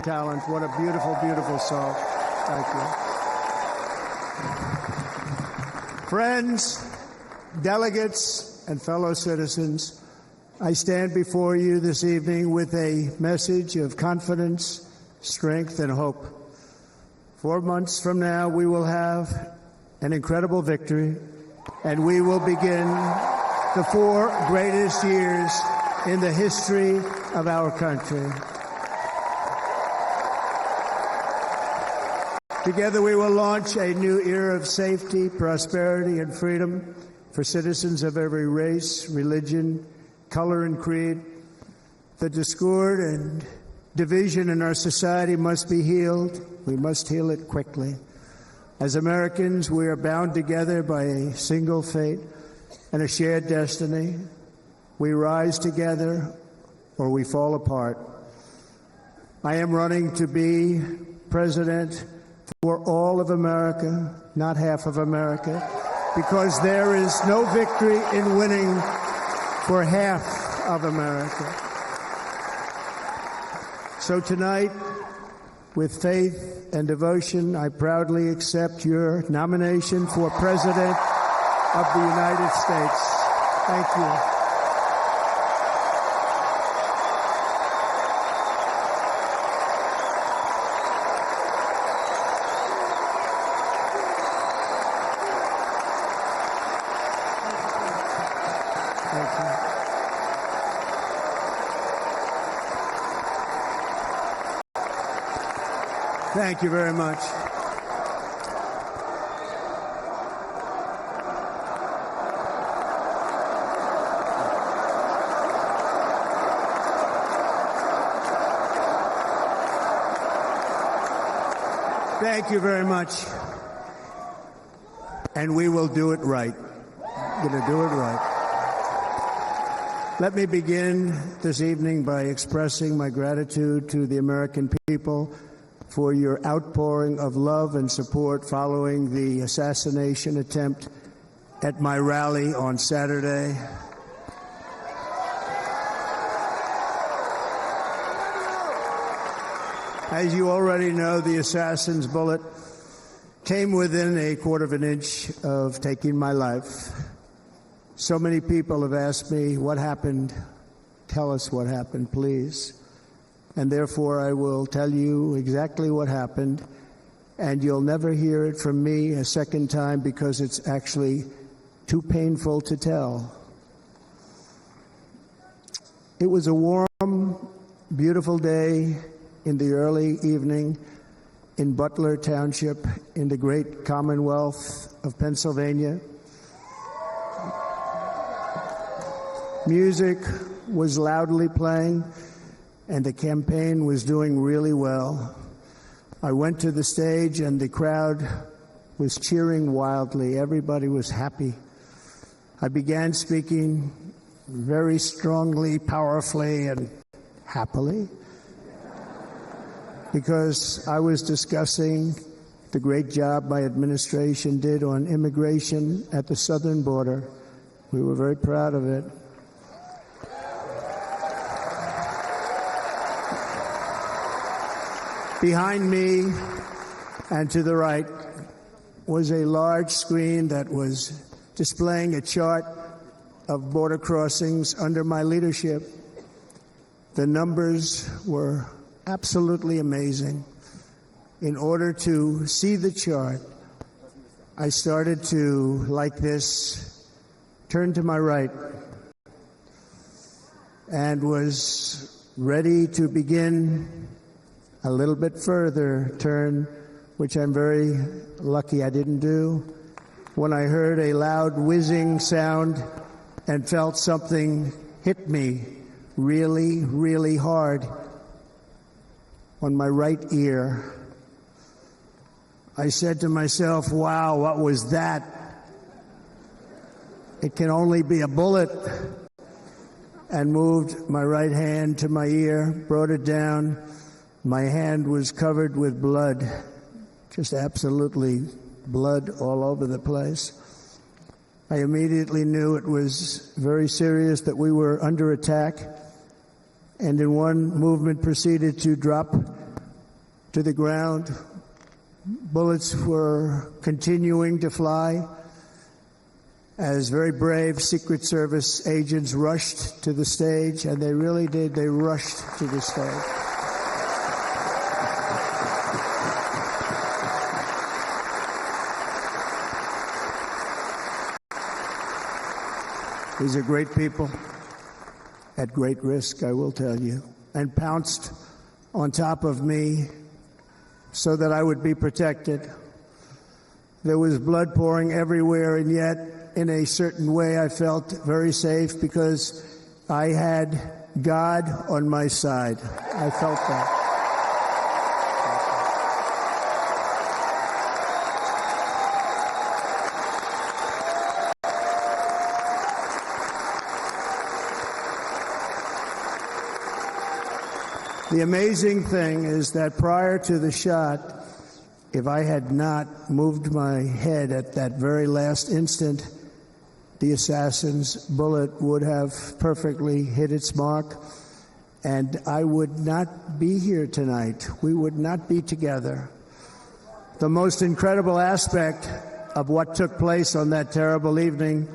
talent. What a beautiful, beautiful song. Thank you. Friends, delegates, and fellow citizens, I stand before you this evening with a message of confidence, strength, and hope. 4 months from now, we will have an incredible victory, and we will begin the 4 greatest years in the history of our country. Together we will launch a new era of safety, prosperity, and freedom for citizens of every race, religion, color, and creed. The discord and division in our society must be healed. We must heal it quickly. As Americans, we are bound together by a single fate and a shared destiny. We rise together or we fall apart. I am running to be president for all of America, not half of America, because there is no victory in winning for half of America. So tonight, with faith and devotion, I proudly accept your nomination for President of the United States. Thank you. Thank you very much. Thank you very much. And we will do it right. We're going to do it right. Let me begin this evening by expressing my gratitude to the American people for your outpouring of love and support following the assassination attempt at my rally on Saturday. As you already know, the assassin's bullet came within a quarter of an inch of taking my life. So many people have asked me, what happened? Tell us what happened, please. And therefore, I will tell you exactly what happened, and you'll never hear it from me a second time because it's actually too painful to tell. It was a warm, beautiful day in the early evening in Butler Township in the great Commonwealth of Pennsylvania. Music was loudly playing, and the campaign was doing really well. I went to the stage, and the crowd was cheering wildly. Everybody was happy. I began speaking very strongly, powerfully, and happily because I was discussing the great job my administration did on immigration at the southern border. We were very proud of it. Behind me and to the right was a large screen that was displaying a chart of border crossings under my leadership. The numbers were absolutely amazing. In order to see the chart, I started to, like this, turn to my right and was ready to begin a little bit further turn, which I'm very lucky I didn't do, when I heard a loud whizzing sound and felt something hit me really, really hard on my right ear. I said to myself, wow, what was that? It can only be a bullet. And moved my right hand to my ear, brought it down. My hand was covered with blood, just absolutely blood all over the place. I immediately knew it was very serious, that we were under attack, and in one movement proceeded to drop to the ground. Bullets were continuing to fly as very brave Secret Service agents rushed to the stage, and they really did. They rushed to the stage. These are great people at great risk, I will tell you, and pounced on top of me so that I would be protected. There was blood pouring everywhere, and yet, in a certain way, I felt very safe because I had God on my side. I felt that. The amazing thing is that prior to the shot, if I had not moved my head at that very last instant, the assassin's bullet would have perfectly hit its mark, and I would not be here tonight. We would not be together. The most incredible aspect of what took place on that terrible evening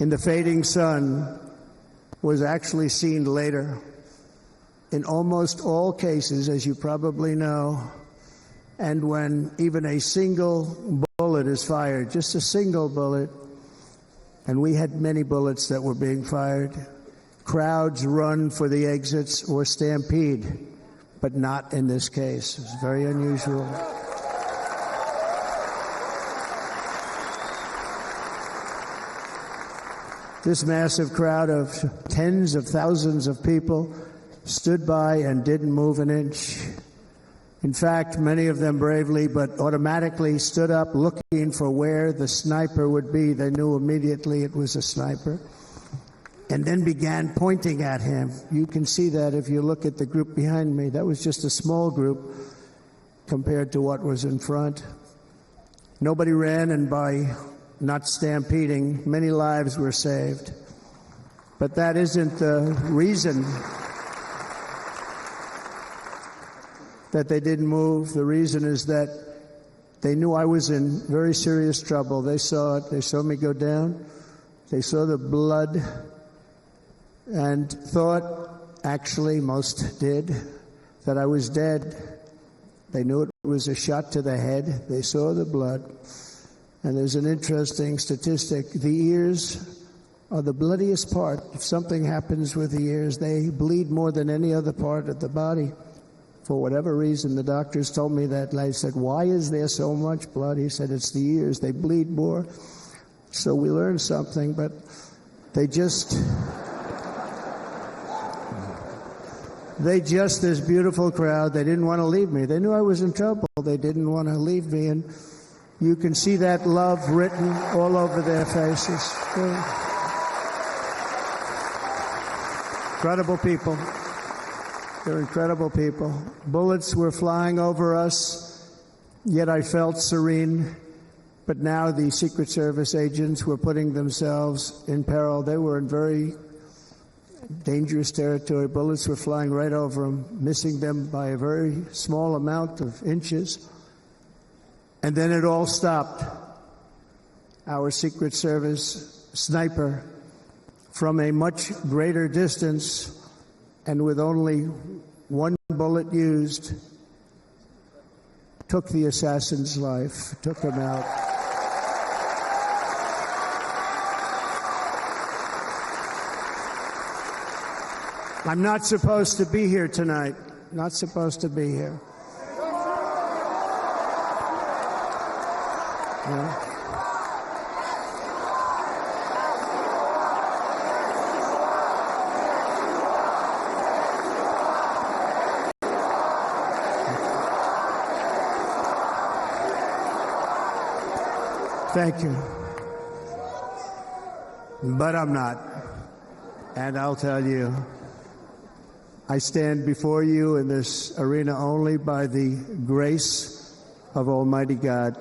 in the fading sun was actually seen later. In almost all cases, as you probably know, and when even a single bullet is fired, just a single bullet, and we had many bullets that were being fired, crowds run for the exits or stampede, but not in this case. It's very unusual. This massive crowd of tens of thousands of people stood by and didn't move an inch. In fact, many of them bravely but automatically stood up looking for where the sniper would be. They knew immediately it was a sniper, and then began pointing at him. You can see that if you look at the group behind me. That was just a small group compared to what was in front. Nobody ran, and by not stampeding, many lives were saved. But that isn't the reason that they didn't move. The reason is that they knew I was in very serious trouble. They saw it. They saw me go down. They saw the blood and thought, actually most did, that I was dead. They knew it was a shot to the head. They saw the blood. And there's an interesting statistic. The ears are the bloodiest part. If something happens with the ears, they bleed more than any other part of the body. For whatever reason, the doctors told me that, and I said, why is there so much blood? He said, it's the ears. They bleed more. So we learned something, but this beautiful crowd, they didn't want to leave me. They knew I was in trouble. They didn't want to leave me, and you can see that love written all over their faces. Incredible people. They're incredible people. Bullets were flying over us, yet I felt serene. But now the Secret Service agents were putting themselves in peril. They were in very dangerous territory. Bullets were flying right over them, missing them by a very small amount of inches. And then it all stopped. Our Secret Service sniper, from a much greater distance, and with only one bullet used, took the assassin's life, took him out. I'm not supposed to be here tonight. Not supposed to be here. Yeah. Thank you. But I'm not. And I'll tell you, I stand before you in this arena only by the grace of Almighty God.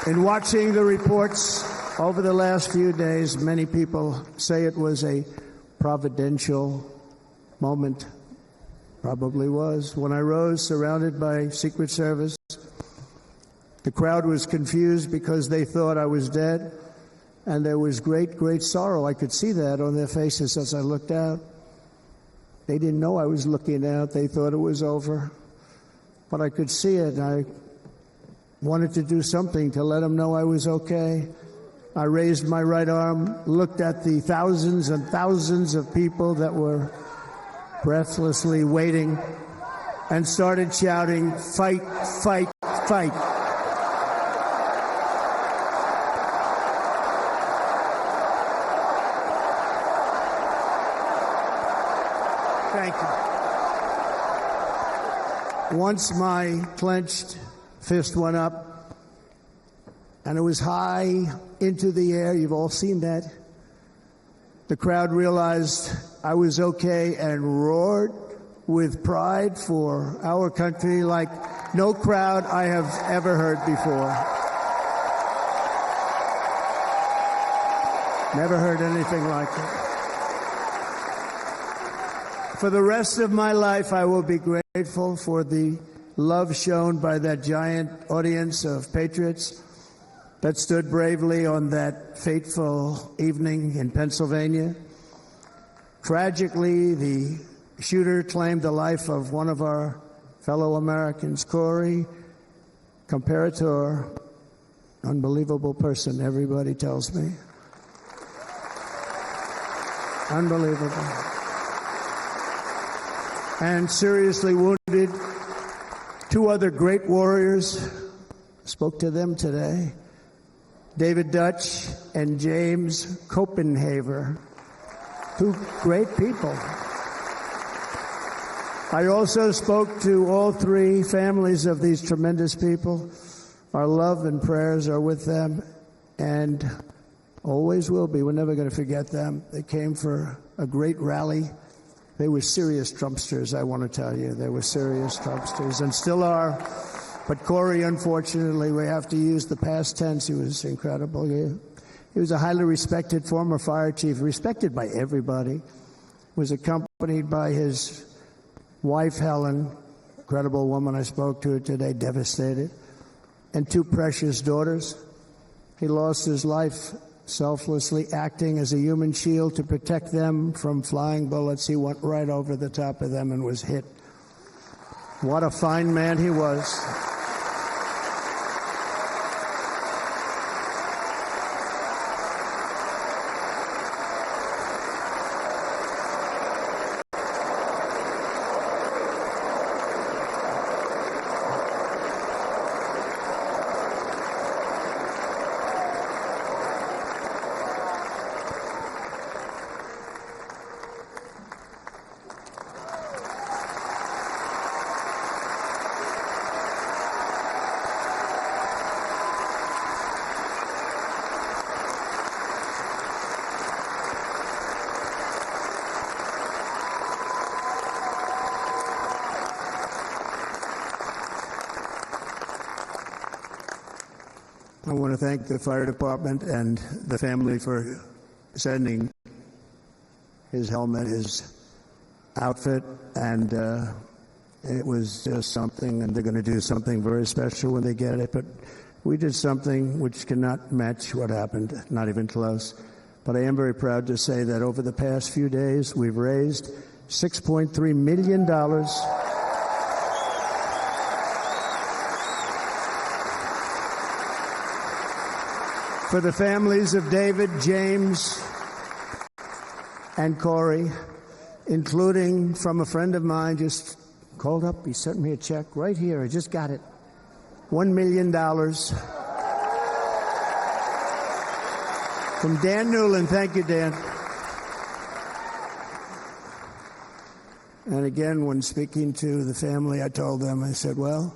In watching the reports Over the last few days, many people say it was a providential moment. Probably was. When I rose, surrounded by Secret Service, the crowd was confused because they thought I was dead, and there was great, great sorrow. I could see that on their faces as I looked out. They didn't know I was looking out. They thought it was over. But I could see it, and I wanted to do something to let them know I was okay. I raised my right arm, looked at the thousands and thousands of people that were breathlessly waiting, and started shouting, "Fight, fight, fight." Thank you. Once my clenched fist went up, and it was high into the air. You've all seen that. The crowd realized I was okay and roared with pride for our country like no crowd I have ever heard before. Never heard anything like it. For the rest of my life, I will be grateful for the love shown by that giant audience of patriots that stood bravely on that fateful evening in Pennsylvania. Tragically, the shooter claimed the life of one of our fellow Americans, Corey Comparator. Unbelievable person, everybody tells me. Unbelievable. And seriously wounded. Two other great warriors, spoke to them today. David Dutch and James Copenhaver, two great people. I also spoke to all three families of these tremendous people. Our love and prayers are with them, and always will be. We're never going to forget them. They came for a great rally. They were serious Trumpsters, I want to tell you. They were serious Trumpsters, and still are. But Corey, unfortunately, we have to use the past tense. He was incredible. He was a highly respected former fire chief, respected by everybody. Was accompanied by his wife, Helen, incredible woman. I spoke to her today, devastated, and two precious daughters. He lost his life selflessly, acting as a human shield to protect them from flying bullets. He went right over the top of them and was hit. What a fine man he was. I want to thank the fire department and the family for sending his helmet, his outfit, and it was just something, and they're going to do something very special when they get it. But we did something which cannot match what happened, not even close. But I am very proud to say that over the past few days, we've raised $6.3 million for the families of David, James, and Corey, including from a friend of mine just called up. He sent me a check right here. I just got it. $1 million from Dan Newland. Thank you, Dan. And again, when speaking to the family, I told them, I said, well,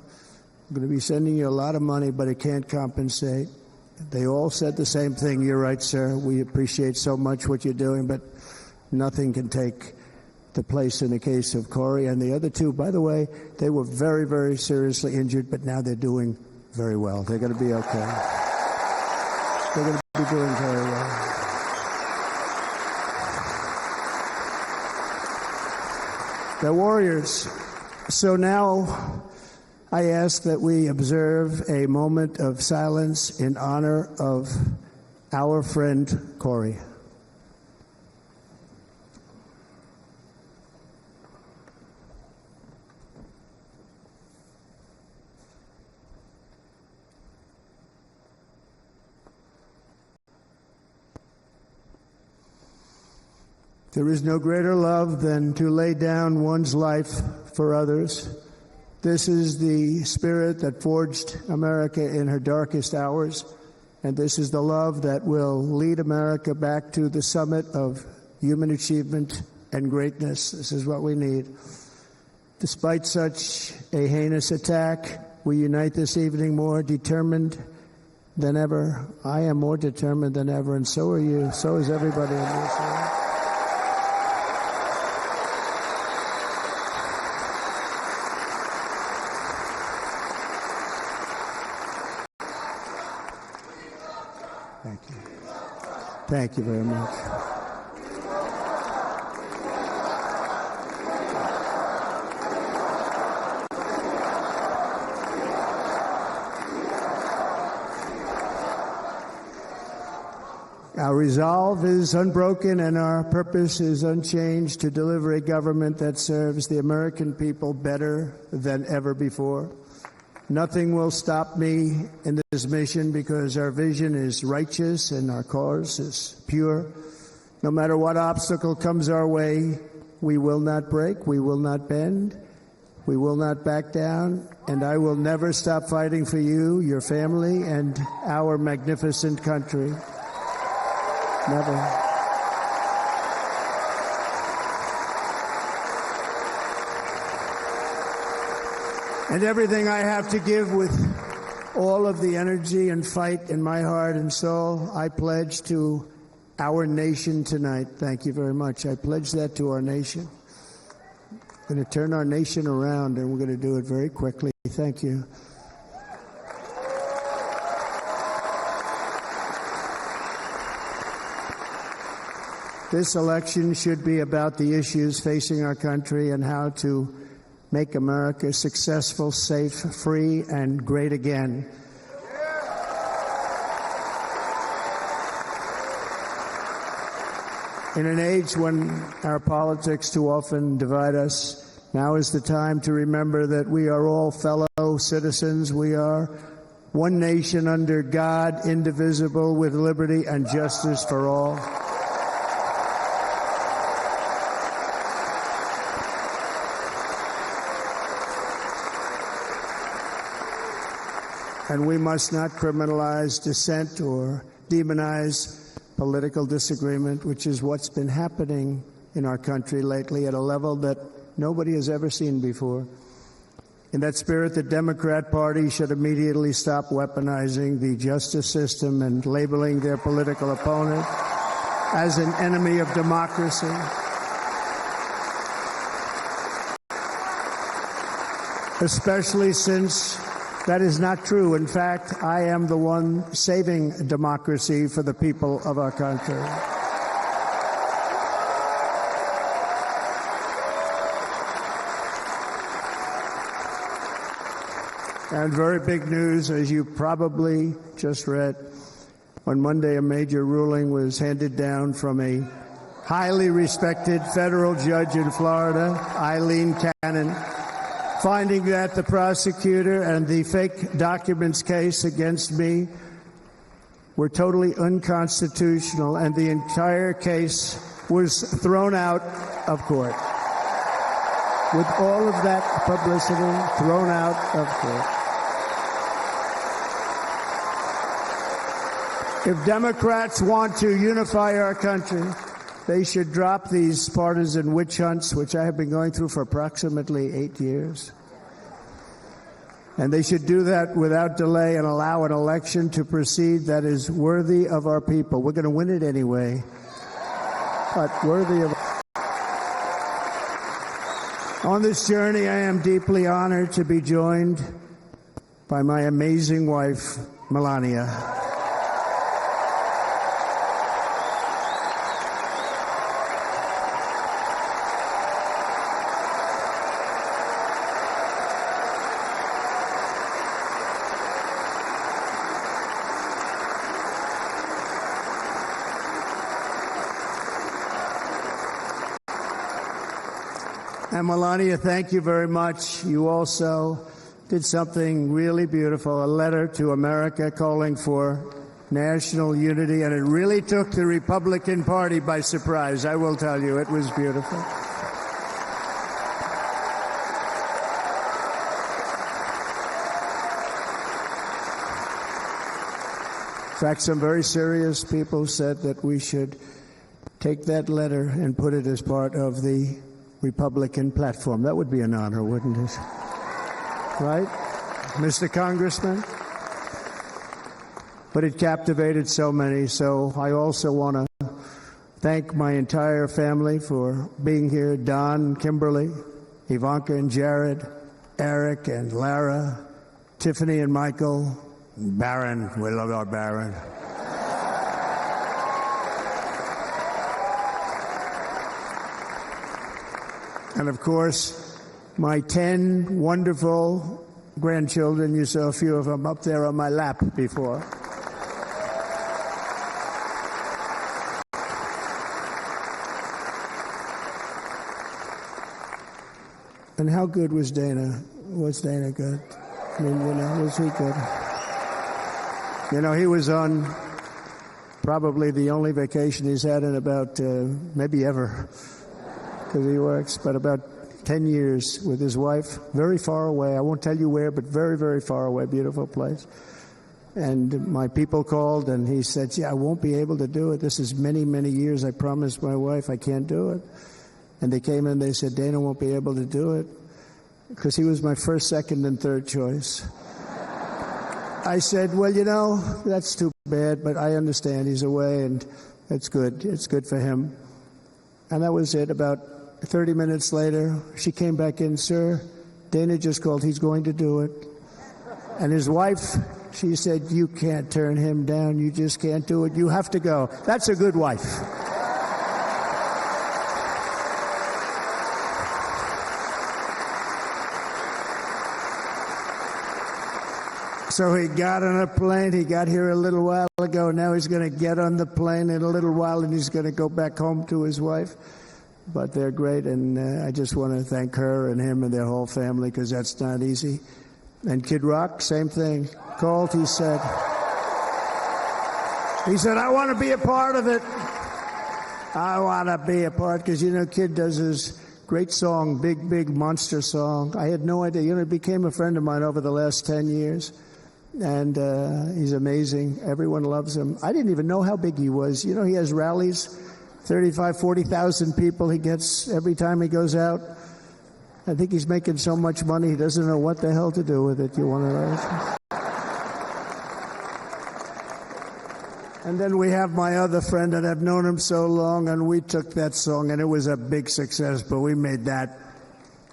I'm going to be sending you a lot of money, but it can't compensate. They all said the same thing. You're right, sir. We appreciate so much what you're doing, but nothing can take the place in the case of Corey. And the other two, by the way, they were very, very seriously injured, but now they're doing very well. They're going to be okay. They're going to be doing very well. The warriors. So now I ask that we observe a moment of silence in honor of our friend Corey. There is no greater love than to lay down one's life for others. This is the spirit that forged America in her darkest hours, and this is the love that will lead America back to the summit of human achievement and greatness. This is what we need. Despite such a heinous attack, we unite this evening more determined than ever. I am more determined than ever, and so are you. So is everybody in this room. Thank you. Thank you very much. Our resolve is unbroken and our purpose is unchanged to deliver a government that serves the American people better than ever before. Nothing will stop me in this mission because our vision is righteous and our cause is pure. No matter what obstacle comes our way, we will not break, we will not bend, we will not back down, and I will never stop fighting for you, your family, and our magnificent country. Never. And everything I have to give with all of the energy and fight in my heart and soul, I pledge to our nation tonight. Thank you very much. I pledge that to our nation. We're going to turn our nation around, and we're going to do it very quickly. Thank you. This election should be about the issues facing our country and how to make America successful, safe, free, and great again. In an age when our politics too often divide us, now is the time to remember that we are all fellow citizens. We are one nation under God, indivisible, with liberty and justice for all. And we must not criminalize dissent or demonize political disagreement, which is what's been happening in our country lately at a level that nobody has ever seen before. In that spirit, the Democrat Party should immediately stop weaponizing the justice system and labeling their political opponent as an enemy of democracy. Especially since that is not true. In fact, I am the one saving democracy for the people of our country. And very big news, as you probably just read, on Monday a major ruling was handed down from a highly respected federal judge in Florida, Eileen Cannon, finding that the prosecutor and the fake documents case against me were totally unconstitutional, and the entire case was thrown out of court. With all of that publicity, thrown out of court. If Democrats want to unify our country, they should drop these partisan witch hunts, which I have been going through for approximately 8 years. And they should do that without delay and allow an election to proceed that is worthy of our people. We're going to win it anyway, but worthy of. On this journey, I am deeply honored to be joined by my amazing wife, Melania. And Melania, thank you very much. You also did something really beautiful, a letter to America calling for national unity, and it really took the Republican Party by surprise. I will tell you, it was beautiful. In fact, some very serious people said that we should take that letter and put it as part of the Republican platform. That would be an honor, wouldn't it? Right, Mr. Congressman? But it captivated so many, so I also want to thank my entire family for being here. Don, Kimberly, Ivanka and Jared, Eric and Lara, Tiffany and Michael, Barron. We love our Barron. And of course, my 10 wonderful grandchildren. You saw a few of them up there on my lap before. And how good was Dana? Was Dana good? I mean, was he good? He was on probably the only vacation he's had in about, maybe ever, because he works, but about 10 years with his wife, very far away. I won't tell you where, but very, very far away, beautiful place. And my people called, and he said, I won't be able to do it. This is many, many years. I promised my wife I can't do it. And they came in, they said, Dana won't be able to do it, because he was my first, second, and third choice. I said, well, that's too bad, but I understand he's away, and it's good. It's good for him. And that was it. About 30 minutes later, she came back in, sir, Dana just called. He's going to do it. And his wife, she said, you can't turn him down. You just can't do it. You have to go. That's a good wife. So he got on a plane. He got here a little while ago. Now he's going to get on the plane in a little while, and he's going to go back home to his wife. But they're great, and I just want to thank her and him and their whole family, because that's not easy. And Kid Rock, same thing. Called, he said, I want to be a part of it. I want to be a part, because, Kid does his great song, Big, Big Monster song. I had no idea. He became a friend of mine over the last 10 years. And he's amazing. Everyone loves him. I didn't even know how big he was. He has rallies, 35, 40,000 people he gets every time he goes out. I think he's making so much money, he doesn't know what the hell to do with it. You want to know? And then we have my other friend, and I've known him so long, and we took that song, and it was a big success, but we made that.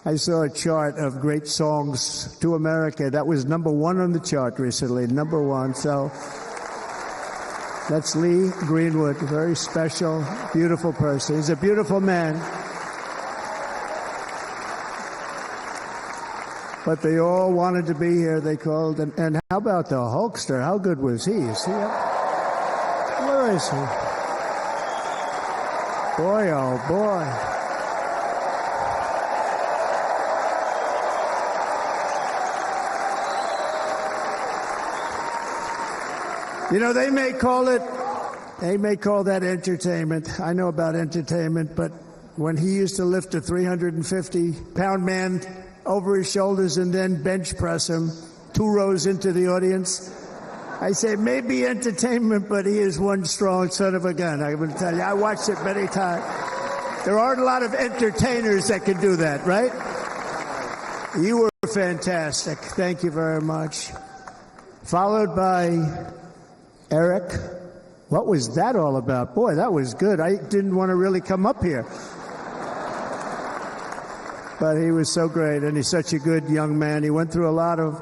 I saw a chart of great songs to America. That was #1 on the chart recently, #1. So that's Lee Greenwood, a very special, beautiful person. He's a beautiful man. But they all wanted to be here. They called. And how about the Hulkster? How good was he? Is he up? Where is he? Boy, oh boy. They may call that entertainment. I know about entertainment, but when he used to lift a 350-pound man over his shoulders and then bench press him 2 rows into the audience, I say maybe entertainment, but he is one strong son of a gun. I will tell you, I watched it many times. There aren't a lot of entertainers that can do that, right? You were fantastic. Thank you very much. Followed by Eric. What was that all about? Boy, that was good. I didn't want to really come up here. But he was so great, and he's such a good young man. He went through a lot of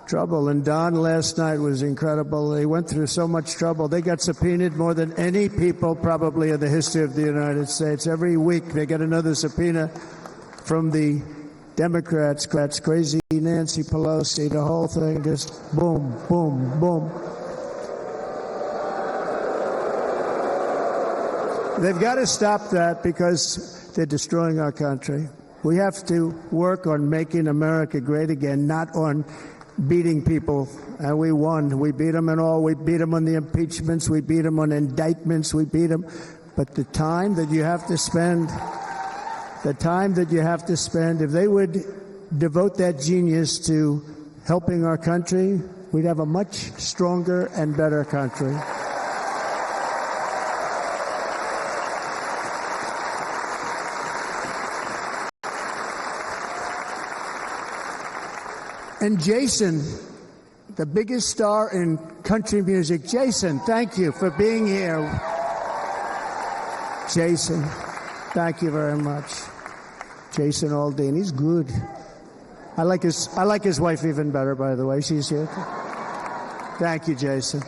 trouble, and Don last night was incredible. He went through so much trouble. They got subpoenaed more than any people probably in the history of the United States. Every week they get another subpoena from the Democrats, crazy Nancy Pelosi, the whole thing, just boom, boom, boom. They've got to stop that, because they're destroying our country. We have to work on making America great again, not on beating people. And we won. We beat them in all. We beat them on the impeachments. We beat them on indictments. We beat them. But the time that you have to spend, if they would devote that genius to helping our country, we'd have a much stronger and better country. And Jason, the biggest star in country music. Jason, thank you for being here. Jason, thank you very much. Jason Aldean, he's good. I like his wife even better, by the way. She's here. Thank you, Jason.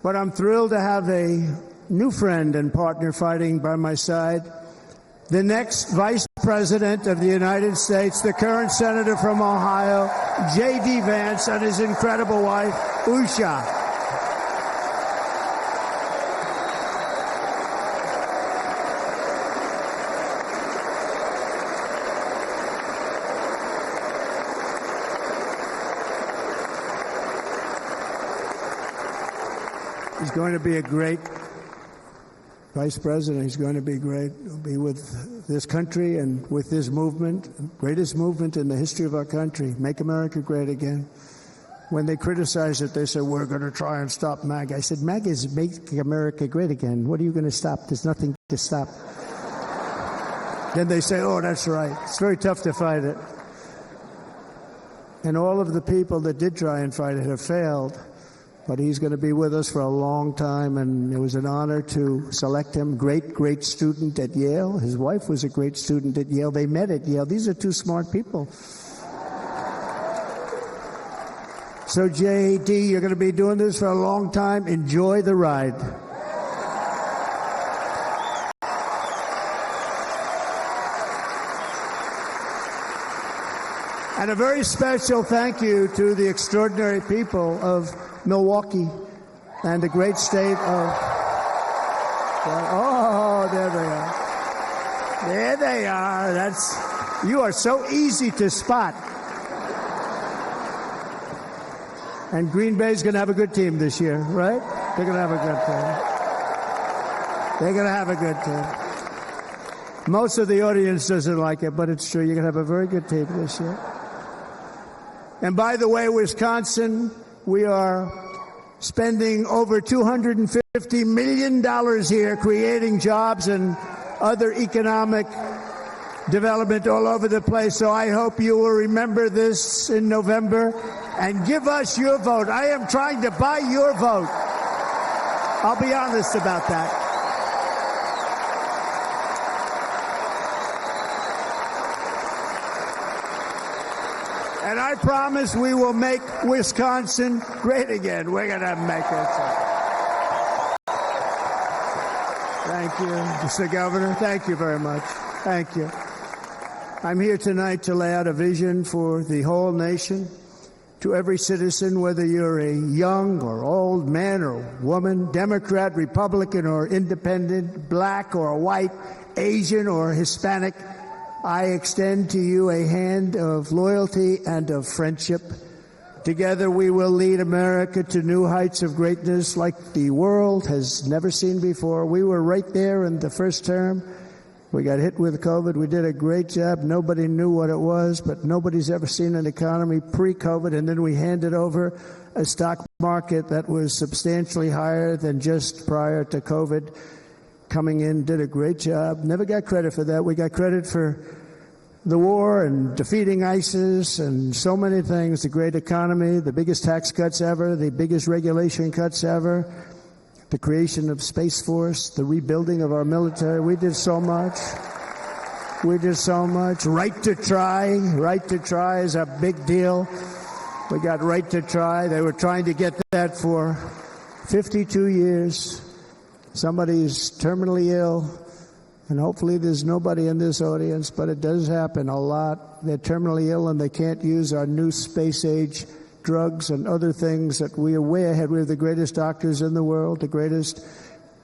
But I'm thrilled to have a new friend and partner fighting by my side. The next Vice President of the United States, the current Senator from Ohio, J.D. Vance, and his incredible wife, Usha. He's going to be a great Vice President. He's going to be great. He'll be with this country and with this movement, greatest movement in the history of our country, Make America Great Again. When they criticize it, they say, we're going to try and stop MAGA. I said, MAGA is Make America Great Again. What are you going to stop? There's nothing to stop. Then they say, oh, that's right. It's very tough to fight it. And all of the people that did try and fight it have failed. But he's going to be with us for a long time, and it was an honor to select him. Great student at Yale. His wife was a great student at Yale. They met at Yale. These are two smart people. So, J.D., you're going to be doing this for a long time. Enjoy the ride. And a very special thank you to the extraordinary people of Milwaukee and the great state of... Oh, there they are. There they are. You are so easy to spot. And Green Bay's going to have a good team this year, right? They're going to have a good team. They're going to have a good team. Most of the audience doesn't like it, but it's true. You're going to have a very good team this year. And by the way, Wisconsin, we are spending over $250 million here creating jobs and other economic development all over the place. So I hope you will remember this in November and give us your vote. I am trying to buy your vote. I'll be honest about that. And I promise we will make Wisconsin great again. We're going to make it. Thank you, Mr. Governor. Thank you very much. Thank you. I'm here tonight to lay out a vision for the whole nation, to every citizen, whether you're a young or old man or woman, Democrat, Republican, or independent, black or white, Asian or Hispanic. I extend to you a hand of loyalty and of friendship. Together we will lead America to new heights of greatness like the world has never seen before. We were right there in the first term. We got hit with COVID. We did a great job. Nobody knew what it was, but nobody's ever seen an economy pre-COVID. And then we handed over a stock market that was substantially higher than just prior to COVID. Coming in, did a great job. Never got credit for that. We got credit for the war and defeating ISIS and so many things, the great economy, the biggest tax cuts ever, the biggest regulation cuts ever, the creation of Space Force, the rebuilding of our military. We did so much. We did so much. Right to try. Right to try is a big deal. We got right to try. They were trying to get that for 52 years. Somebody's terminally ill, and hopefully there's nobody in this audience, but it does happen a lot. They're terminally ill and they can't use our new space-age drugs and other things that we are way ahead. We have the greatest doctors in the world, the greatest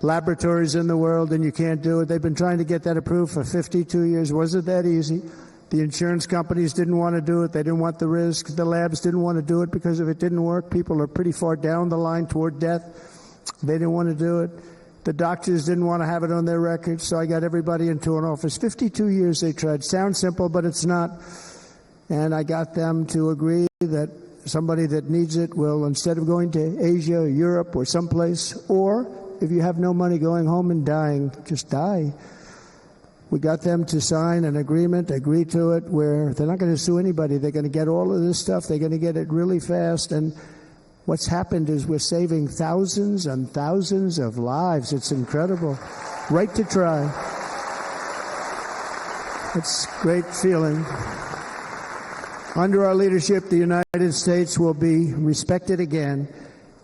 laboratories in the world, and you can't do it. They've been trying to get that approved for 52 years. Wasn't that easy? The insurance companies didn't want to do it. They didn't want the risk. The labs didn't want to do it because if it didn't work, people are pretty far down the line toward death. They didn't want to do it. The doctors didn't want to have it on their records, so I got everybody into an office. 52 years they tried. Sounds simple, but it's not. And I got them to agree that somebody that needs it will, instead of going to Asia or Europe or someplace, or if you have no money, going home and dying, just die. We got them to sign an agreement, agree to it, where they're not going to sue anybody. They're going to get all of this stuff. They're going to get it really fast. And what's happened is we're saving thousands and thousands of lives. It's incredible. Right to try. It's a great feeling. Under our leadership, the United States will be respected again.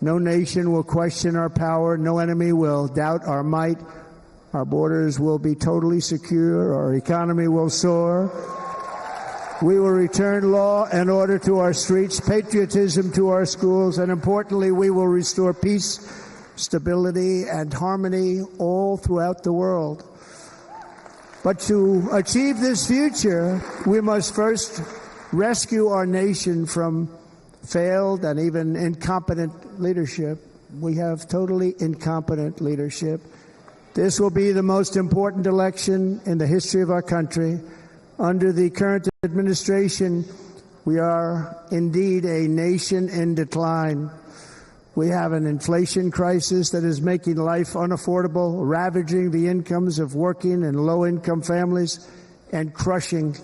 No nation will question our power. No enemy will doubt our might. Our borders will be totally secure. Our economy will soar. We will return law and order to our streets, patriotism to our schools, and importantly, we will restore peace, stability, and harmony all throughout the world. But to achieve this future, we must first rescue our nation from failed and even incompetent leadership. We have totally incompetent leadership. This will be the most important election in the history of our country. Under the current administration, we are indeed a nation in decline. We have an inflation crisis that is making life unaffordable, ravaging the incomes of working and low-income families, and crushing,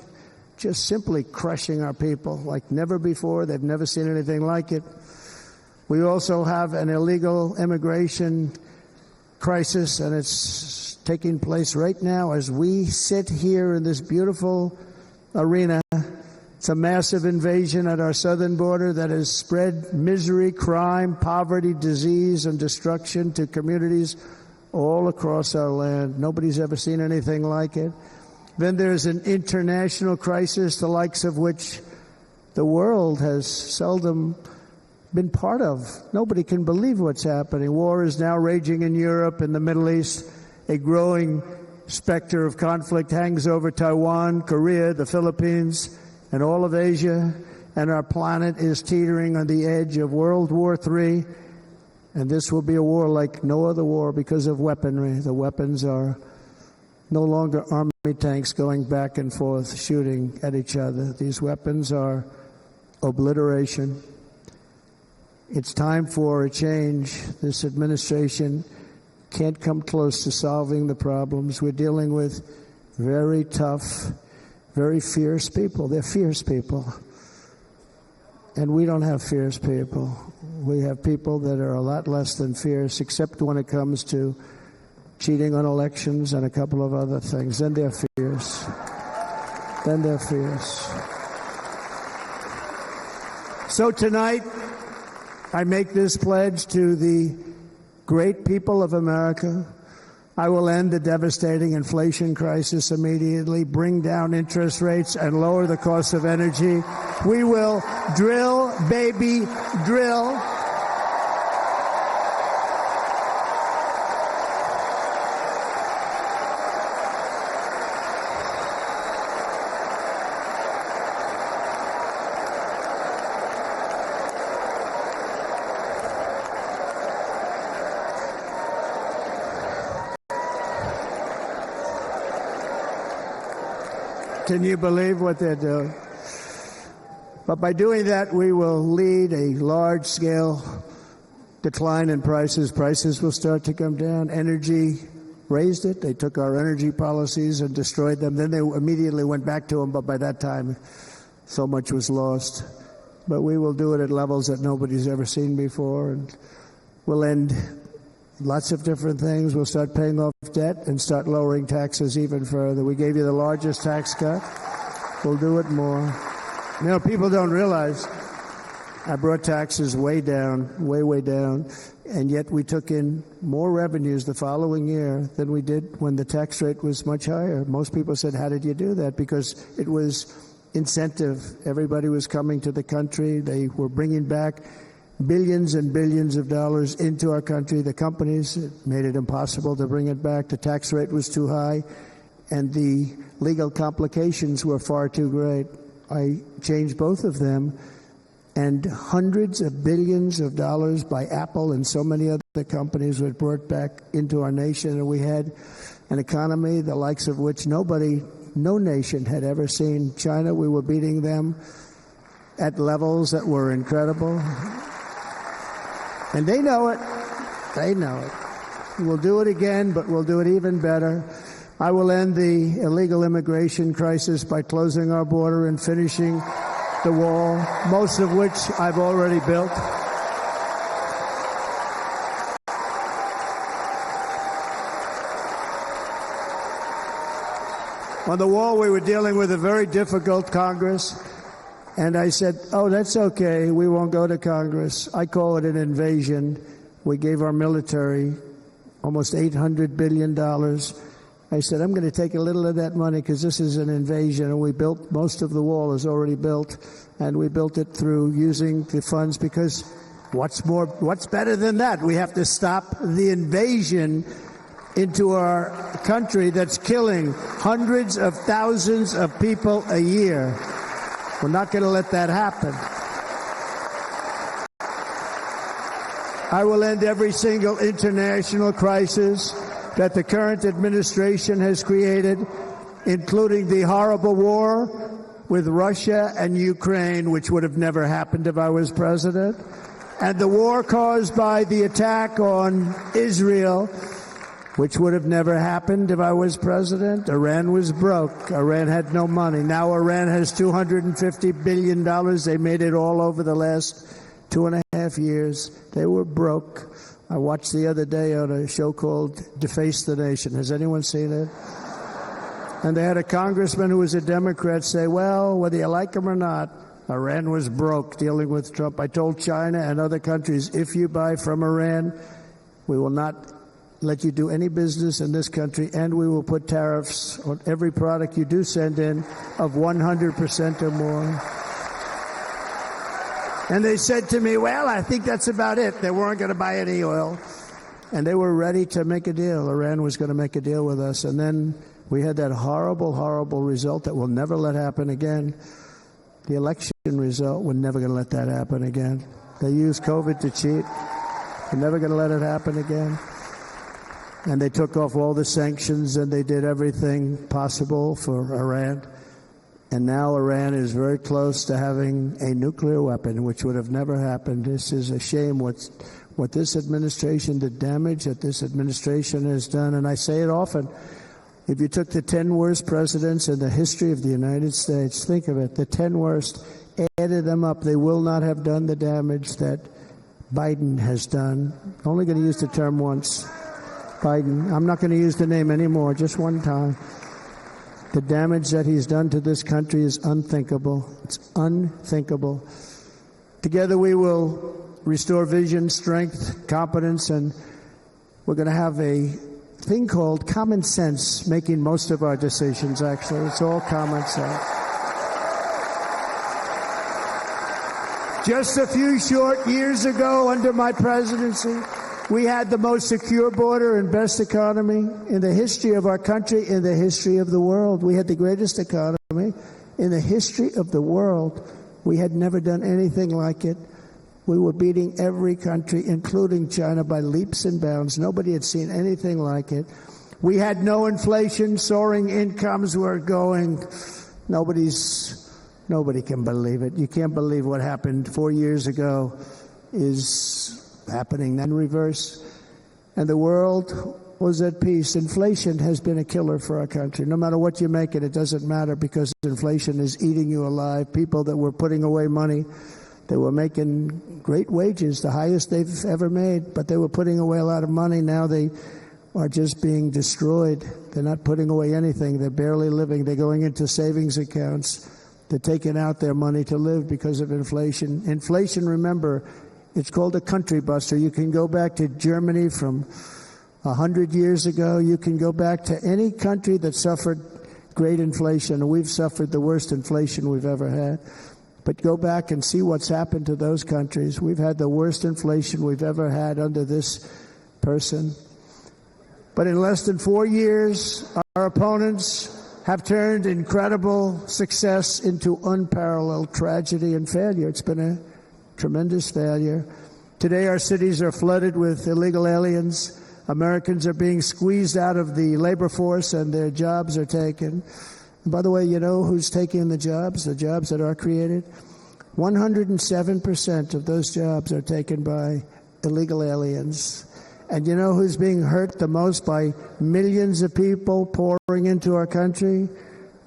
just simply crushing our people like never before. They've never seen anything like it. We also have an illegal immigration crisis, and it's taking place right now as we sit here in this beautiful arena. It's a massive invasion at our southern border that has spread misery, crime, poverty, disease, and destruction to communities all across our land. Nobody's ever seen anything like it. Then there's an international crisis, the likes of which the world has seldom been part of. Nobody can believe what's happening. War is now raging in Europe and the Middle East. A growing specter of conflict hangs over Taiwan, Korea, the Philippines, and all of Asia. And our planet is teetering on the edge of World War III. And this will be a war like no other war because of weaponry. The weapons are no longer army tanks going back and forth shooting at each other. These weapons are obliteration. It's time for a change. This administration can't come close to solving the problems. We're dealing with very tough, very fierce people. They're fierce people. And we don't have fierce people. We have people that are a lot less than fierce, except when it comes to cheating on elections and a couple of other things. Then they're fierce. Then they're fierce. So tonight, I make this pledge to the great people of America. I will end the devastating inflation crisis immediately, bring down interest rates, and lower the cost of energy. We will drill, baby, drill. Can you believe what they're doing? But by doing that, we will lead a large-scale decline in prices. Prices will start to come down. Energy raised it. They took our energy policies and destroyed them. Then they immediately went back to them, but by that time, so much was lost. But we will do it at levels that nobody's ever seen before, and we'll end lots of different things. We'll start paying off debt and start lowering taxes even further. We gave you the largest tax cut. We'll do it more. You know, people don't realize I brought taxes way down, way down, and yet we took in more revenues the following year than we did when the tax rate was much higher. Most people said, how did you do that? Because it was incentive. Everybody was coming to the country. They were bringing back billions and billions of dollars into our country. The companies made it impossible to bring it back. The tax rate was too high, and the legal complications were far too great. I changed both of them, and hundreds of billions of dollars by Apple and so many other companies were brought back into our nation, and we had an economy the likes of which no nation had ever seen. China, we were beating them at levels that were incredible. And they know it. They know it. We'll do it again, but we'll do it even better. I will end the illegal immigration crisis by closing our border and finishing the wall, most of which I've already built. On the wall, we were dealing with a very difficult Congress. And I said, oh, that's okay. We won't go to Congress. I call it an invasion. We gave our military almost $800 billion. I said, I'm going to take a little of that money because this is an invasion. And we built, most of the wall is already built. And we built it through using the funds because what's better than that? We have to stop the invasion into our country that's killing hundreds of thousands of people a year. We're not going to let that happen. I will end every single international crisis that the current administration has created, including the horrible war with Russia and Ukraine, which would have never happened if I was president, and the war caused by the attack on Israel, which would have never happened if I was president. Iran was broke. Iran had no money. Now Iran has $250 billion. They made it all over the last 2.5 years. They were broke. I watched the other day on a show called Deface the Nation. Has anyone seen it? And they had a congressman who was a Democrat say, well, whether you like him or not, Iran was broke dealing with Trump. I told China and other countries, if you buy from Iran, we will not let you do any business in this country, and we will put tariffs on every product you do send in of 100% or more. And they said to me, well, I think that's about it. They weren't going to buy any oil. And they were ready to make a deal. Iran was going to make a deal with us. And then we had that horrible, horrible result that we'll never let happen again. The election result, we're never going to let that happen again. They used COVID to cheat. We're never going to let it happen again. And they took off all the sanctions, and they did everything possible for Iran. And now Iran is very close to having a nuclear weapon, which would have never happened. This is a shame what this administration, the damage that this administration has done. And I say it often, if you took the 10 worst presidents in the history of the United States, think of it, the 10 worst, added them up, they will not have done the damage that Biden has done. Only going to use the term once. Biden. I'm not going to use the name anymore, just one time. The damage that he's done to this country is unthinkable. It's unthinkable. Together we will restore vision, strength, competence, and we're going to have a thing called common sense making most of our decisions, actually. It's all common sense. Just a few short years ago, under my presidency, we had the most secure border and best economy in the history of our country, in the history of the world. We had the greatest economy in the history of the world. We had never done anything like it. We were beating every country, including China, by leaps and bounds. Nobody had seen anything like it. We had no inflation. Soaring incomes were going. Nobody can believe it. You can't believe what happened 4 years ago is happening in reverse. And the world was at peace. Inflation has been a killer for our country. No matter what you make it doesn't matter because inflation is eating you alive. People that were putting away money, they were making great wages, the highest they've ever made, but they were putting away a lot of money. Now they are just being destroyed. They're not putting away anything. They're barely living. They're going into savings accounts. They're taking out their money to live because of inflation. Inflation, remember, it's called a country buster. You can go back to Germany from 100 years ago. You can go back to any country that suffered great inflation. We've suffered the worst inflation we've ever had. But go back and see what's happened to those countries. We've had the worst inflation we've ever had under this person. But in less than 4 years, our opponents have turned incredible success into unparalleled tragedy and failure. It's been a tremendous failure. Today, our cities are flooded with illegal aliens. Americans are being squeezed out of the labor force and their jobs are taken. And by the way, you know who's taking the jobs that are created? 107% of those jobs are taken by illegal aliens. And you know who's being hurt the most by millions of people pouring into our country?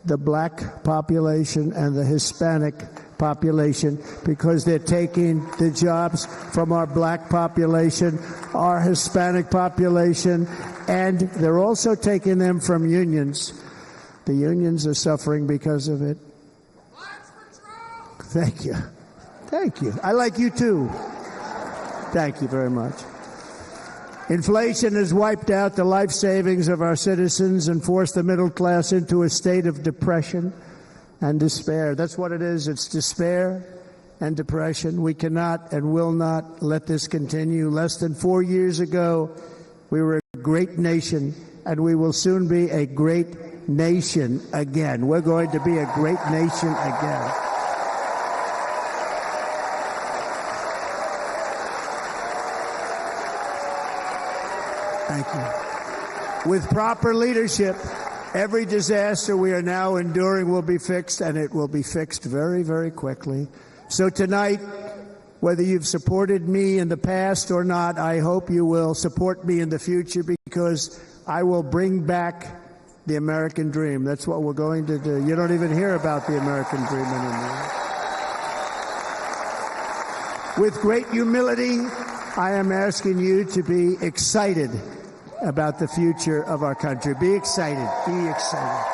The black population and the Hispanic population, because they're taking the jobs from our black population, our Hispanic population, and they're also taking them from unions. The unions are suffering because of it. Thank you. Thank you. I like you too. Thank you very much. Inflation has wiped out the life savings of our citizens and forced the middle class into a state of depression and despair. That's what it is. It's despair and depression. We cannot and will not let this continue. Less than 4 years ago, we were a great nation, and we will soon be a great nation again. We're going to be a great nation again. Thank you. With proper leadership, every disaster we are now enduring will be fixed, and it will be fixed very, very quickly. So tonight, whether you've supported me in the past or not, I hope you will support me in the future, because I will bring back the American dream. That's what we're going to do. You don't even hear about the American dream anymore. With great humility, I am asking you to be excited about the future of our country. Be excited. Be excited.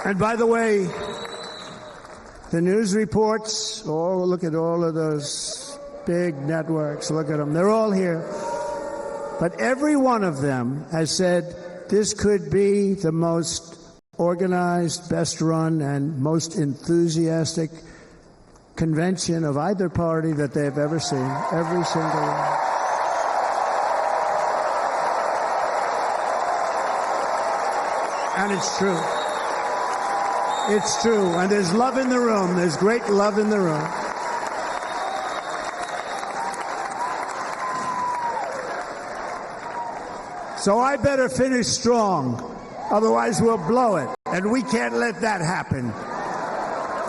And by the way, the news reports, oh, look at all of those big networks. Look at them. They're all here. But every one of them has said this could be the most organized, best run, and most enthusiastic convention of either party that they've ever seen. Every single one. And it's true. It's true. And there's love in the room. There's great love in the room. So I better finish strong. Otherwise, we'll blow it. And we can't let that happen.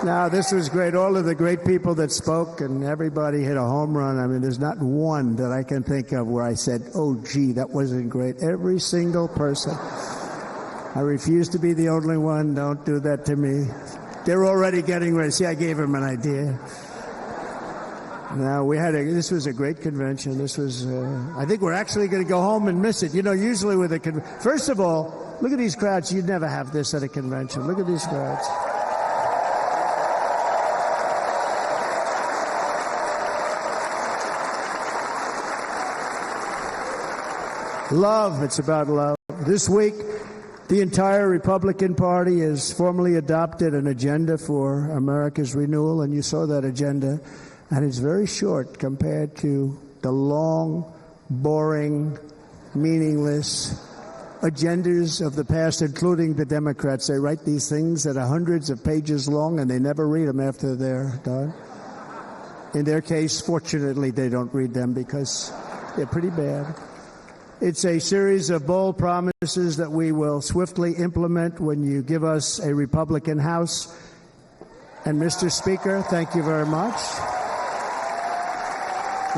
Now, this was great. All of the great people that spoke, and everybody hit a home run. I mean, there's not one that I can think of where I said, oh, gee, that wasn't great. Every single person. I refuse to be the only one. Don't do that to me. They're already getting ready. See, I gave them an idea. Now, this was a great convention. This was, I think we're actually going to go home and miss it. You know, usually with a convention, first of all, look at these crowds. You'd never have this at a convention. Look at these crowds. Love. It's about love. This week, the entire Republican Party has formally adopted an agenda for America's renewal, and you saw that agenda. And it's very short compared to the long, boring, meaningless agendas of the past, including the Democrats. They write these things that are hundreds of pages long, and they never read them after they're done. In their case, fortunately, they don't read them because they're pretty bad. It's a series of bold promises that we will swiftly implement when you give us a Republican House. And Mr. Speaker, thank you very much.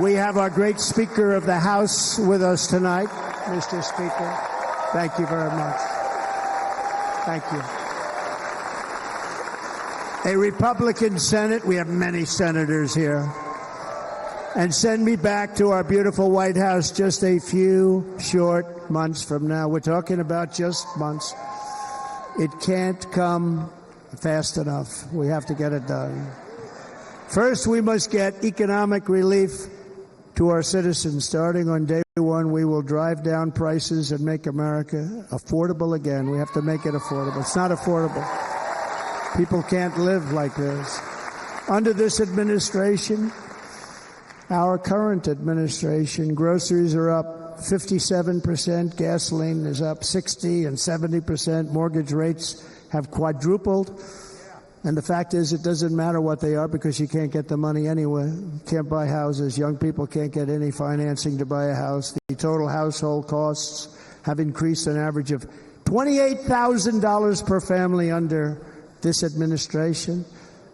We have our great Speaker of the House with us tonight. Mr. Speaker, thank you very much. Thank you. A Republican Senate. We have many senators here. And send me back to our beautiful White House just a few short months from now. We're talking about just months. It can't come fast enough. We have to get it done. First, we must get economic relief to our citizens. Starting on day one, we will drive down prices and make America affordable again. We have to make it affordable. It's not affordable. People can't live like this. Under this administration, our current administration, groceries are up 57%, gasoline is up 60 and 70%, mortgage rates have quadrupled. And the fact is, it doesn't matter what they are because you can't get the money anyway. You can't buy houses. Young people can't get any financing to buy a house. The total household costs have increased an average of $28,000 per family under this administration.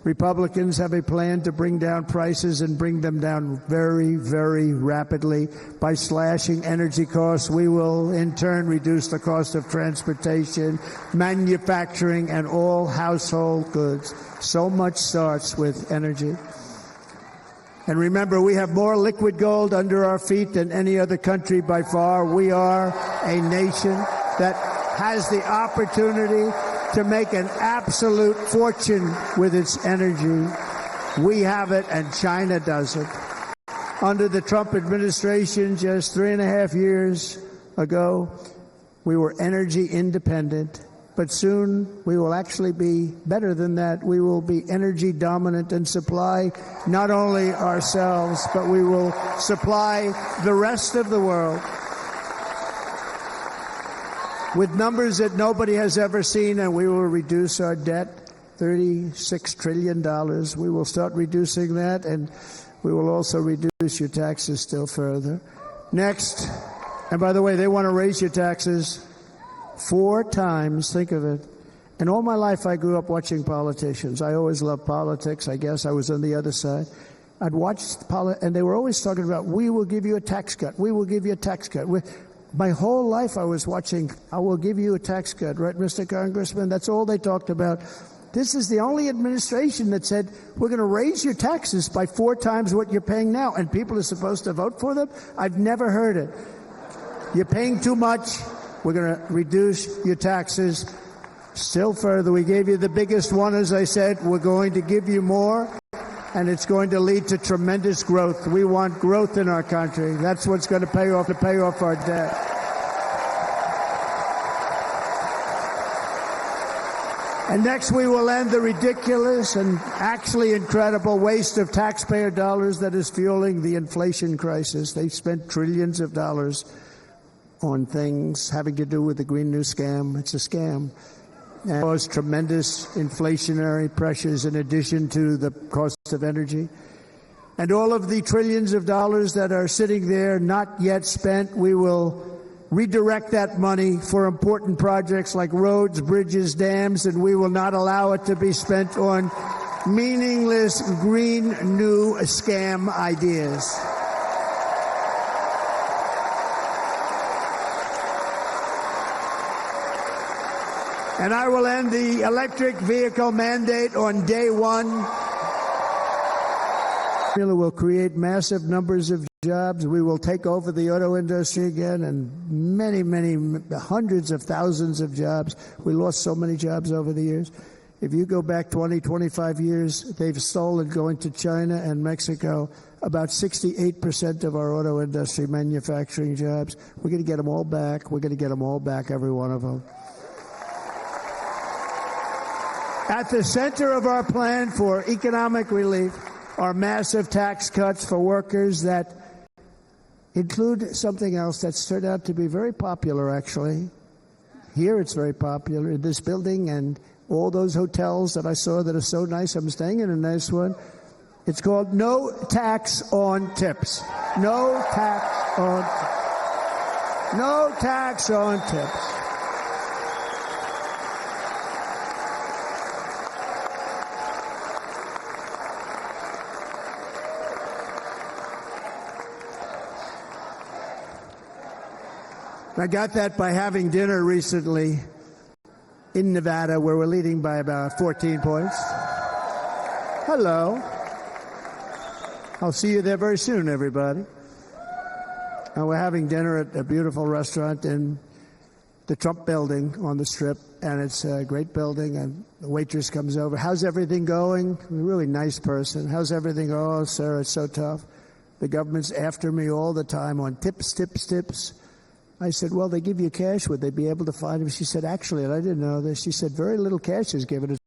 Republicans have a plan to bring down prices and bring them down very, very rapidly. By slashing energy costs, we will in turn reduce the cost of transportation, manufacturing, and all household goods. So much starts with energy. And remember, we have more liquid gold under our feet than any other country by far. We are a nation that has the opportunity to make an absolute fortune with its energy. We have it, and China doesn't. Under the Trump administration, just 3.5 years ago, we were energy independent. But soon we will actually be better than that. We will be energy dominant and supply not only ourselves, but we will supply the rest of the world with numbers that nobody has ever seen, and we will reduce our debt, $36 trillion. We will start reducing that, and we will also reduce your taxes still further. Next, and by the way, they want to raise your taxes 4 times, think of it. And all my life I grew up watching politicians. I always loved politics. I guess I was on the other side. I'd watch and they were always talking about, we will give you a tax cut. We will give you a tax cut. My whole life I was watching, I will give you a tax cut, right, Mr. Congressman? That's all they talked about. This is the only administration that said, we're going to raise your taxes by 4 times what you're paying now, and people are supposed to vote for them? I've never heard it. You're paying too much. We're going to reduce your taxes still further. We gave you the biggest one, as I said. We're going to give you more, and it's going to lead to tremendous growth. We want growth in our country. That's what's going to pay off our debt. And next, we will end the ridiculous and actually incredible waste of taxpayer dollars that is fueling the inflation crisis. They've spent trillions of dollars on things having to do with the Green New Scam. It's a scam. And caused tremendous inflationary pressures in addition to the cost of energy. And all of the trillions of dollars that are sitting there not yet spent, we will redirect that money for important projects like roads, bridges, dams, and we will not allow it to be spent on meaningless Green New Scam ideas. And I will end the electric vehicle mandate on day one. It will create massive numbers of jobs. We will take over the auto industry again, and many, many hundreds of thousands of jobs. We lost so many jobs over the years. If you go back 20, 25 years, they've stolen, going to China and Mexico, about 68% of our auto industry manufacturing jobs. We're going to get them all back. We're going to get them all back, every one of them. At the center of our plan for economic relief are massive tax cuts for workers that include something else that's turned out to be very popular, actually. Here it's very popular in this building and all those hotels that I saw that are so nice. I'm staying in a nice one. It's called no tax on tips. No tax on tips. No tax on tips. I got that by having dinner recently in Nevada, where we're leading by about 14 points. Hello. I'll see you there very soon, everybody. And we're having dinner at a beautiful restaurant in the Trump building on the Strip, and it's a great building, and the waitress comes over. How's everything going? A really nice person. How's everything? Oh, sir, it's so tough. The government's after me all the time on tips, tips, tips. I said, well, they give you cash. Would they be able to find him? She said, actually, and I didn't know this, she said, very little cash is given.